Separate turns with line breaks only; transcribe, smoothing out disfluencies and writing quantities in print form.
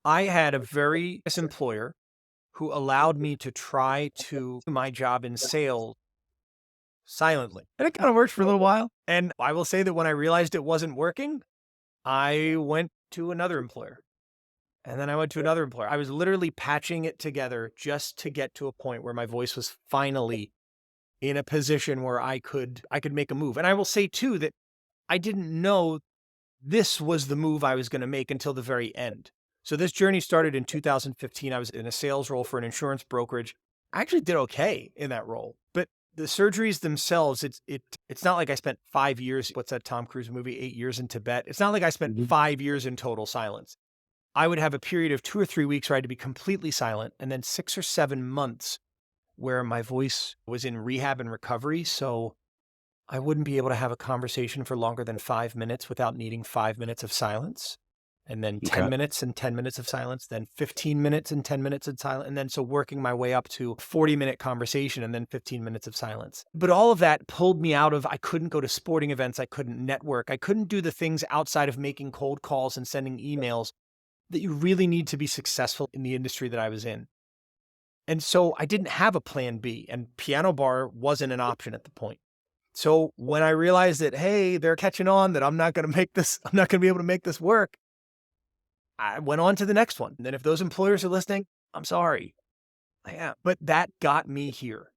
I had a very nice employer who allowed me to try to do my job in sales silently. And it kind of worked for a little while. And I will say that when I realized it wasn't working, I went to another employer. And then I went to another employer. I was literally patching it together just to get to a point where my voice was finally in a position where I could make a move. And I will say too that I didn't know this was the move I was going to make until the very end. So this journey started in 2015. I was in a sales role for an insurance brokerage. I actually did okay in that role, but the surgeries themselves, it's not like I spent 5 years. What's that Tom Cruise movie? 8 years in Tibet. It's not like I spent
Mhm.
5 years in total silence. I would have a period of 2 or 3 weeks where I had to be completely silent, and then 6 or 7 months where my voice was in rehab and recovery. So I wouldn't be able to have a conversation for longer than 5 minutes without needing 5 minutes of silence. And then 10
Okay.
minutes and 10 minutes of silence, then 15 minutes and 10 minutes of silence. And then so working my way up to 40-minute conversation and then 15 minutes of silence. But all of that pulled me out of, I couldn't go to sporting events. I couldn't network. I couldn't do the things outside of making cold calls and sending emails that you really need to be successful in the industry that I was in. And so I didn't have a plan B, and piano bar wasn't an option at the point. So when I realized that, hey, they're catching on that I'm not going to make this, I'm not going to be able to make this work, I went on to the next one. And then if those employers are listening, I'm sorry. I am. But that got me here.